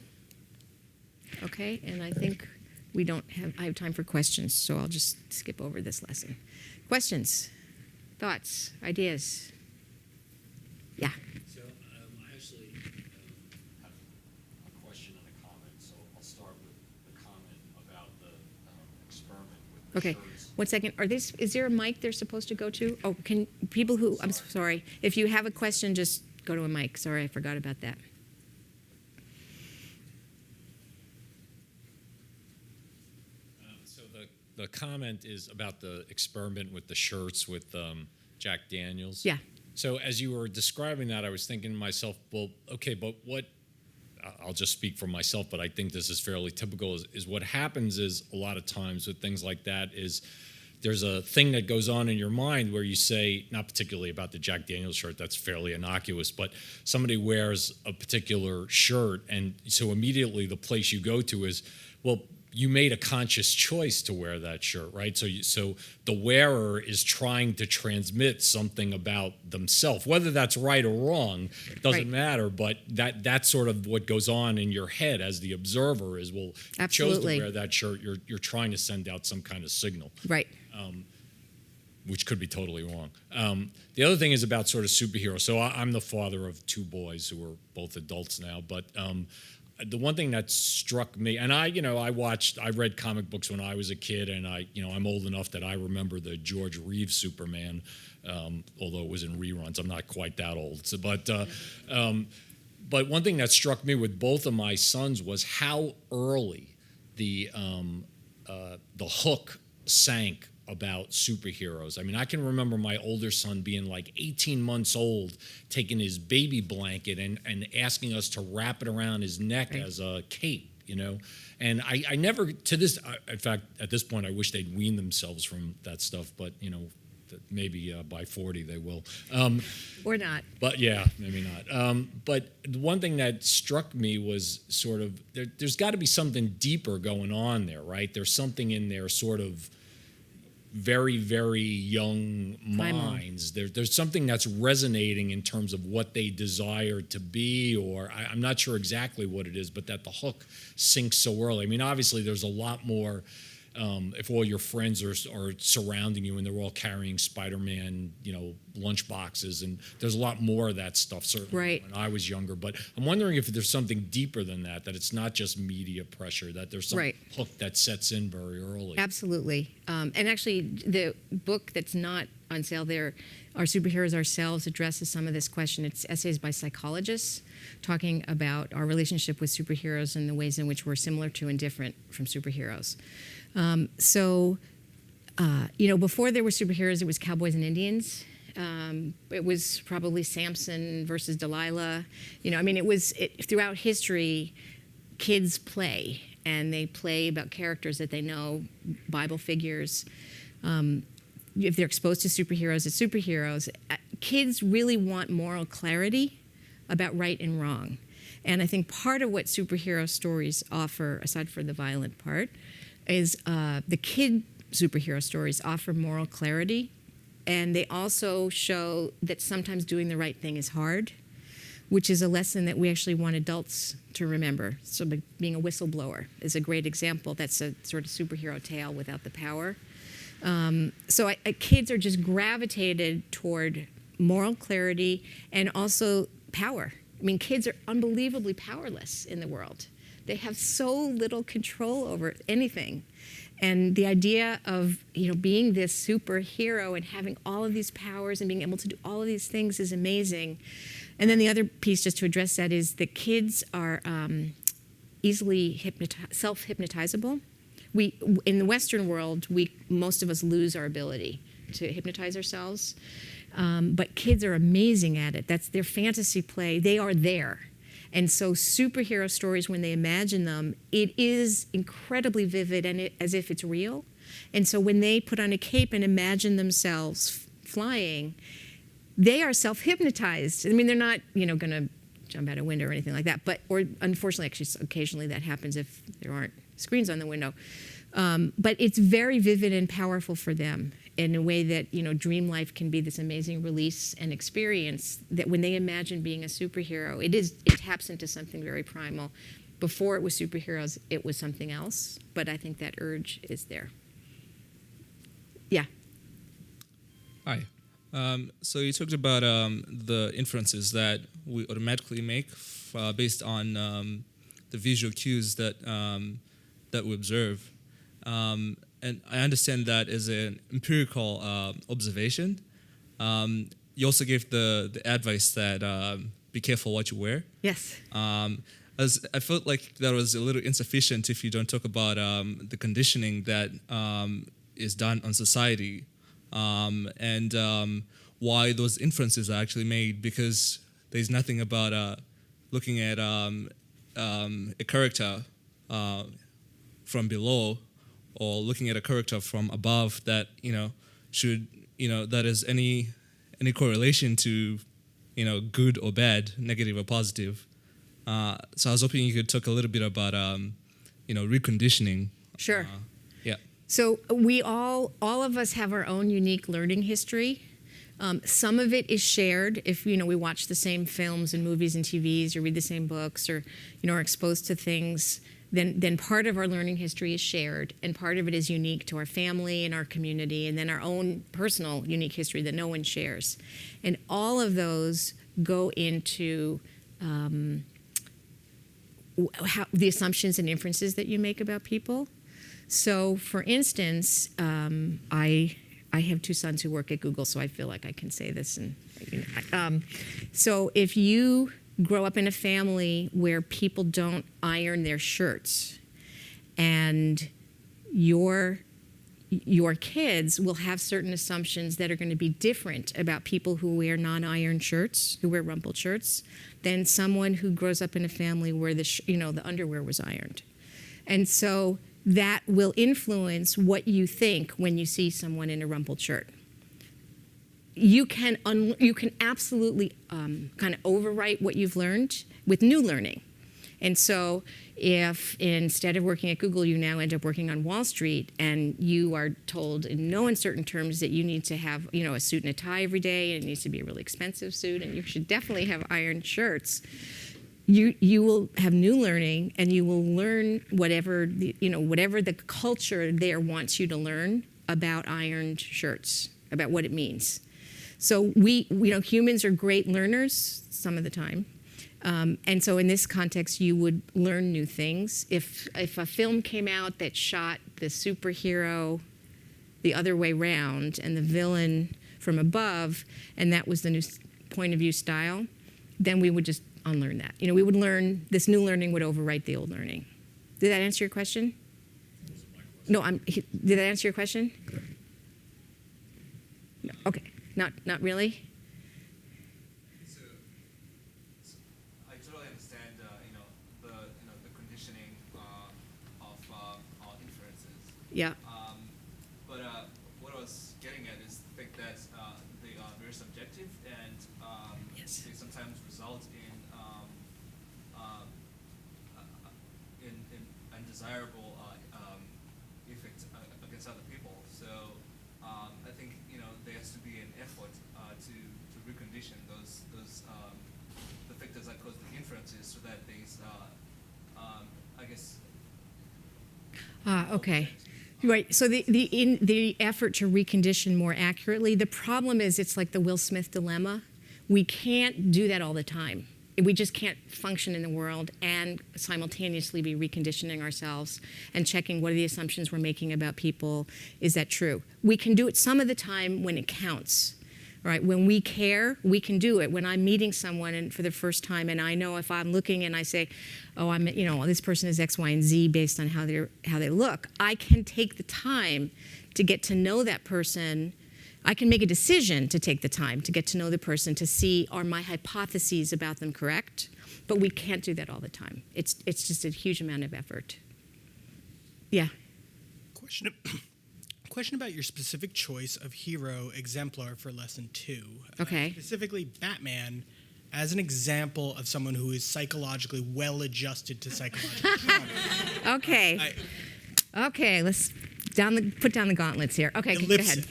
Okay, and I think I have time for questions, so I'll just skip over this lesson. Questions? Thoughts? Ideas? Yeah. So I actually have a question and a comment, so I'll start with the comment about the experiment with the Okay, shirts. 1 second. Is there a mic they're supposed to go to? Oh, can people who, I'm sorry, if you have a question, just go to a mic. Sorry, I forgot about that. So the comment is about the experiment with the shirts with Jack Daniels. Yeah. So as you were describing that, I was thinking to myself, well, okay, but what, I'll just speak for myself, but I think this is fairly typical, is what happens is a lot of times with things like that is there's a thing that goes on in your mind where you say, not particularly about the Jack Daniels shirt, that's fairly innocuous, but somebody wears a particular shirt, and so immediately the place you go to is, well, you made a conscious choice to wear that shirt, right? So the wearer is trying to transmit something about themselves. Whether that's right or wrong doesn't matter, but that's sort of what goes on in your head as the observer is, well, you chose to wear that shirt, you're trying to send out some kind of signal. Right. Which could be totally wrong. The other thing is about sort of superheroes. So I'm the father of 2 boys who are both adults now, but the one thing that struck me, and I read comic books when I was a kid, and I'm old enough that I remember the George Reeves Superman, although it was in reruns. I'm not quite that old. So, but one thing that struck me with both of my sons was how early the hook sank about superheroes. I mean, I can remember my older son being like 18 months old, taking his baby blanket and asking us to wrap it around his neck as a cape, And I never, in fact, at this point, I wish they'd wean themselves from that stuff, but, maybe by 40 they will. Or not. But yeah, maybe not. But the one thing that struck me was sort of, there's got to be something deeper going on there, right? There's something in there sort of very, very young minds. There's something that's resonating in terms of what they desire to be, or I'm not sure exactly what it is, but that the hook sinks so early. I mean, obviously, there's a lot more. If all your friends are surrounding you and they're all carrying Spider-Man, lunch boxes, and there's a lot more of that stuff certainly when I was younger. But I'm wondering if there's something deeper than that it's not just media pressure, that there's some hook that sets in very early. Absolutely. And actually, the book that's not on sale there, Our Superheroes Ourselves, addresses some of this question. It's essays by psychologists talking about our relationship with superheroes and the ways in which we're similar to and different from superheroes. Before there were superheroes, it was cowboys and Indians. It was probably Samson versus Delilah. Throughout history, kids play, and they play about characters that they know, Bible figures. If they're exposed to superheroes, it's superheroes. Kids really want moral clarity about right and wrong. And I think part of what superhero stories offer, aside from the violent part, is the kid superhero stories offer moral clarity, and they also show that sometimes doing the right thing is hard, which is a lesson that we actually want adults to remember. So being a whistleblower is a great example. That's a sort of superhero tale without the power. Kids are just gravitated toward moral clarity and also power. I mean, kids are unbelievably powerless in the world. They have so little control over anything. And the idea of being this superhero and having all of these powers and being able to do all of these things is amazing. And then the other piece, just to address that, is that kids are easily self-hypnotizable. In the Western world, most of us lose our ability to hypnotize ourselves. But kids are amazing at it. That's their fantasy play. They are there. And so superhero stories, when they imagine them, it is incredibly vivid and as if it's real. And so when they put on a cape and imagine themselves flying, they are self-hypnotized. I mean, they're not, going to jump out a window or anything like that. Or unfortunately, actually, occasionally that happens if there aren't screens on the window. But it's very vivid and powerful for them in a way that, dream life can be this amazing release and experience that when they imagine being a superhero, it taps into something very primal. Before it was superheroes, it was something else. But I think that urge is there. Yeah. Hi. So you talked about the inferences that we automatically make based on the visual cues that we observe. And I understand that as an empirical observation. You also gave the advice that be careful what you wear. Yes. As I felt like that was a little insufficient if you don't talk about the conditioning that is done on society and why those inferences are actually made, because there's nothing about looking at a character from below or looking at a character from above that that is any correlation to good or bad, negative or positive. So I was hoping you could talk a little bit about reconditioning. Sure. Yeah. So we all of us have our own unique learning history. Some of it is shared if we watch the same films and movies and TVs, or read the same books, or are exposed to things. Then part of our learning history is shared, and part of it is unique to our family and our community, and then our own personal unique history that no one shares. And all of those go into the assumptions and inferences that you make about people. So, for instance, I have two sons who work at Google, so I feel like I can say this. So if you grow up in a family where people don't iron their shirts, and your kids will have certain assumptions that are going to be different about people who wear non-ironed shirts, who wear rumpled shirts, than someone who grows up in a family where the underwear was ironed. And so that will influence what you think when you see someone in a rumpled shirt. You can absolutely kind of overwrite what you've learned with new learning. And so if instead of working at Google, you now end up working on Wall Street, and you are told in no uncertain terms that you need to have a suit and a tie every day, and it needs to be a really expensive suit, and you should definitely have ironed shirts, you will have new learning, and you will learn whatever the culture there wants you to learn about ironed shirts, about what it means. So humans are great learners some of the time. And so in this context, you would learn new things. If a film came out that shot the superhero the other way round and the villain from above, and that was the new point of view style, then we would just unlearn that. We would learn, this new learning would overwrite the old learning. Did that answer your question? No, did that answer your question? No, okay, not really? So I totally understand, the conditioning of inferences. Yeah. But what I was getting at is the fact that they are very subjective, and they sometimes result in undesirable effects against other people. So I think there has to be an effort to recondition those the factors that cause the inferences, so that there's I guess. Okay. Right. So the effort to recondition more accurately. The problem is it's like the Will Smith dilemma. We can't do that all the time. We just can't function in the world and simultaneously be reconditioning ourselves and checking what are the assumptions we're making about people. Is that true? We can do it some of the time when it counts. Right? When we care, we can do it. When I'm meeting someone for the first time, and I know if I'm looking and I say, oh, this person is X, Y, and Z based on how they look, I can take the time to get to know that person. I can make a decision to take the time to get to know the person, to see, are my hypotheses about them correct? But we can't do that all the time. It's just a huge amount of effort. Yeah. Question about your specific choice of hero exemplar for lesson 2. Okay. Specifically, Batman as an example of someone who is psychologically well-adjusted to psychological trauma. Okay. Okay, let's put down the gauntlets here. Okay, go ahead.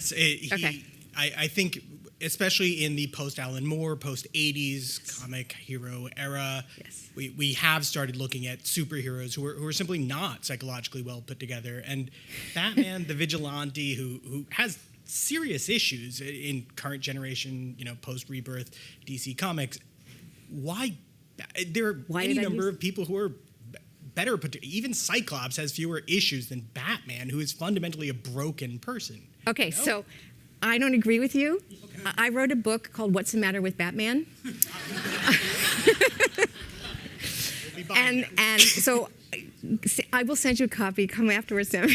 Okay. I think, especially in the post-Alan Moore, post-'80s comic hero era, we have started looking at superheroes who are simply not psychologically well put together. And Batman, the vigilante, who has serious issues in current generation, post-Rebirth DC Comics, why there are any number of people who are better put together. Even Cyclops has fewer issues than Batman, who is fundamentally a broken person. Okay, so I don't agree with you. Okay. I wrote a book called What's the Matter with Batman? and so I will send you a copy. Come afterwards, Sam.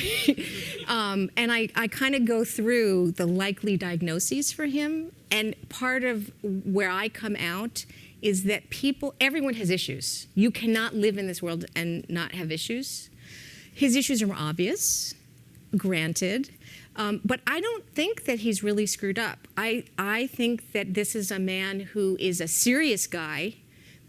And I kind of go through the likely diagnoses for him. And part of where I come out is that everyone has issues. You cannot live in this world and not have issues. His issues are obvious. granted. But I don't think that he's really screwed up. I think that this is a man who is a serious guy,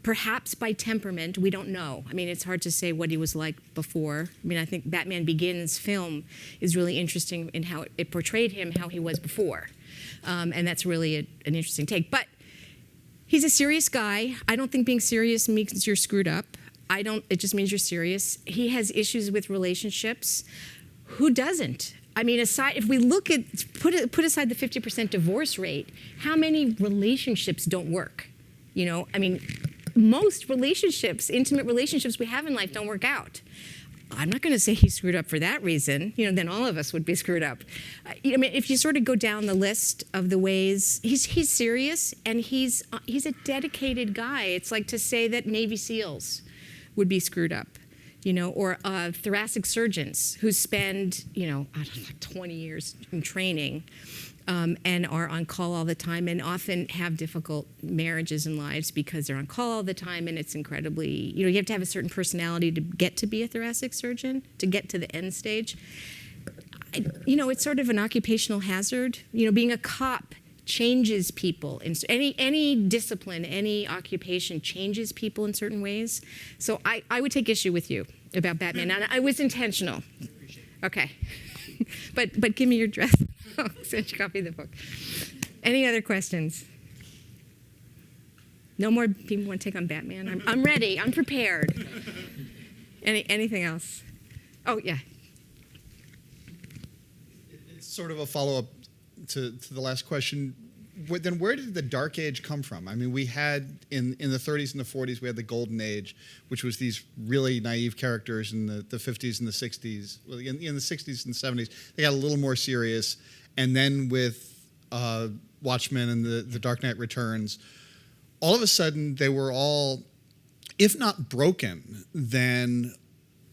perhaps by temperament. We don't know. I mean, it's hard to say what he was like before. I mean, I think Batman Begins film is really interesting in how it portrayed him, how he was before. And that's really an interesting take. But he's a serious guy. I don't think being serious means you're screwed up. It just means you're serious. He has issues with relationships. Who doesn't? I mean, if we look at, put aside the 50% divorce rate, how many relationships don't work? You know, I mean, most relationships, intimate relationships we have in life don't work out. I'm not going to say he's screwed up for that reason. You know, then all of us would be screwed up. I mean, if you sort of go down the list of the ways, he's serious and he's a dedicated guy. It's like to say that Navy SEALs would be screwed up, you know, or thoracic surgeons who spend, you know, I don't know, 20 years in training and are on call all the time and often have difficult marriages and lives because they're on call all the time, and it's incredibly, you know, you have to have a certain personality to get to be a thoracic surgeon, to get to the end stage. You know, it's sort of an occupational hazard. You know, being a cop changes people. In any discipline, any occupation changes people in certain ways. So I would take issue with you about Batman. And I was intentional. Okay. but give me your address. I'll send you a copy of the book. Any other questions? No more people want to take on Batman? I'm ready. I'm prepared. Anything else? Oh, yeah. It's sort of a follow-up to the last question. Then where did the Dark Age come from? I mean, we had, in the 30s and the 40s, we had the Golden Age, which was these really naive characters in the 50s and the 60s. Well, in the 60s and 70s, they got a little more serious. And then with Watchmen and the Dark Knight Returns, all of a sudden they were all, if not broken, then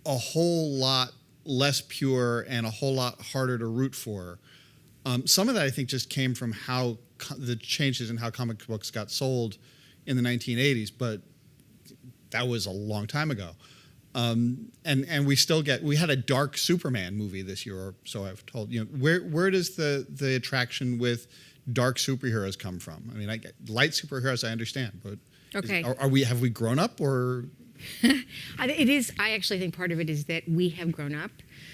a whole lot less pure and a whole lot harder to root for. Some of that, I think, just came from how the changes in how comic books got sold in the 1980s, but that was a long time ago. And we had a dark Superman movie this year, or so I've told. You know, where does the attraction with dark superheroes come from? I mean, light superheroes I understand, but okay, have we grown up, or? It is. I actually think part of it is that we have grown up.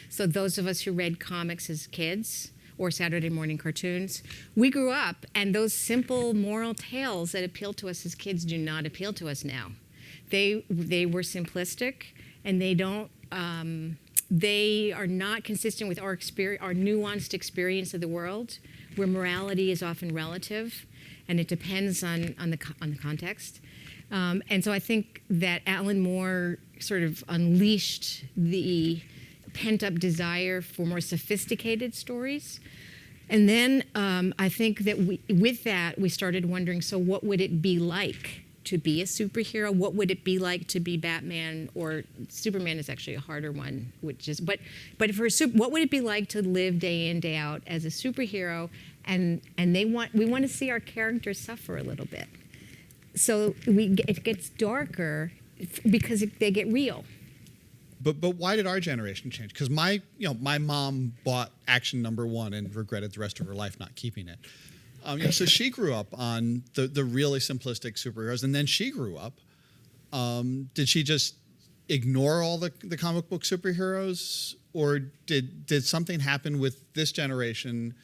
So those of us who read comics as kids or Saturday morning cartoons, we grew up, and those simple moral tales that appealed to us as kids do not appeal to us now. They were simplistic, and they don't. They are not consistent with our nuanced experience of the world, where morality is often relative, and it depends on the context. And so I think that Alan Moore sort of unleashed the pent-up desire for more sophisticated stories. And then I think that with that, we started wondering, so what would it be like to be a superhero? What would it be like to be Batman? Or Superman is actually a harder one, but what would it be like to live day in, day out as a superhero? And we want to see our characters suffer a little bit. So it gets darker because they get real. But why did our generation change? Because my mom bought Action #1 and regretted the rest of her life not keeping it. So she grew up on the really simplistic superheroes, and then she grew up. Did she just ignore all the comic book superheroes, or did something happen with this generation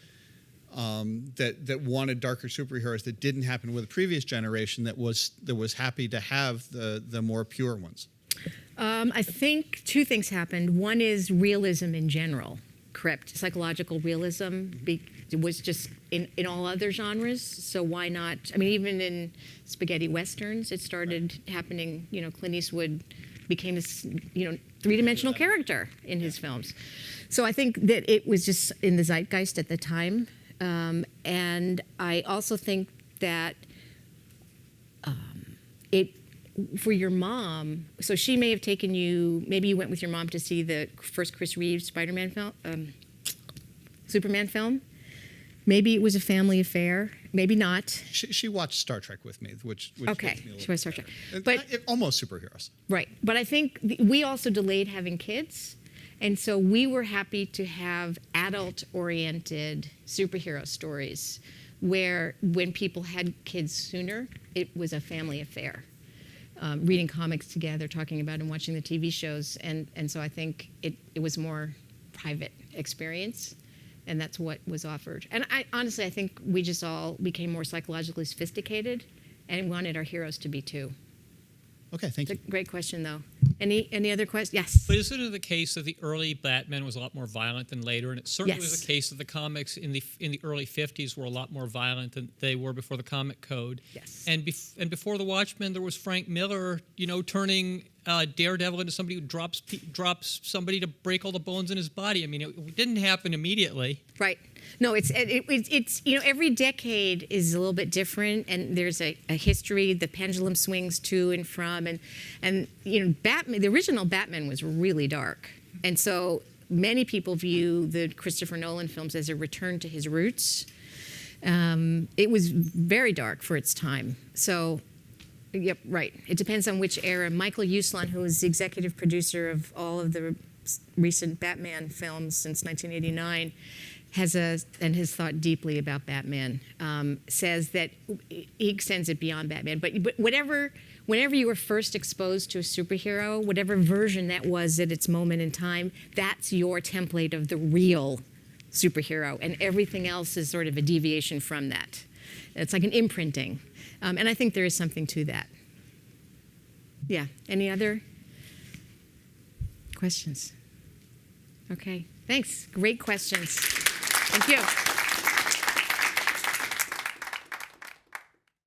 that wanted darker superheroes that didn't happen with the previous generation that was happy to have the more pure ones? I think two things happened. One is realism in general, correct? Psychological realism was just in all other genres, so why not? I mean, even in spaghetti westerns, it started happening. You know, Clint Eastwood became this, three-dimensional character in his films. So I think that it was just in the zeitgeist at the time. And I also think that for your mom, so she may have taken you, maybe you went with your mom to see the first Chris Reeves Spider-Man film, Superman film. Maybe it was a family affair. Maybe not. She watched Star Trek with me, which okay, she watched Star Trek, but almost superheroes. Right, but I think we also delayed having kids, And so we were happy to have adult-oriented superhero stories where when people had kids sooner, it was a family affair. Reading comics together, talking about and watching the TV shows. And so I think it was more private experience, and that's what was offered. And honestly, I think we just all became more psychologically sophisticated and wanted our heroes to be too. Okay, thank you. It's a great question, though. Any other questions? Yes. But isn't it the case that the early Batman was a lot more violent than later? And it certainly was the case that the comics in the early 50s were a lot more violent than they were before the comic code. Yes. And before the Watchmen, there was Frank Miller, turning Daredevil into somebody who drops somebody to break all the bones in his body. I mean, it didn't happen immediately. Right. No, it's every decade is a little bit different, and there's a history. The pendulum swings to and from, and Batman. The original Batman was really dark, and so many people view the Christopher Nolan films as a return to his roots. It was very dark for its time. So, yep, right. It depends on which era. Michael Uslan, who was the executive producer of all of the recent Batman films since 1989, has thought deeply about Batman, says that he extends it beyond Batman. But whenever you were first exposed to a superhero, whatever version that was at its moment in time, that's your template of the real superhero, and everything else is sort of a deviation from that. It's like an imprinting, and I think there is something to that. Yeah. Any other questions? Okay. Thanks. Great questions. Thank you.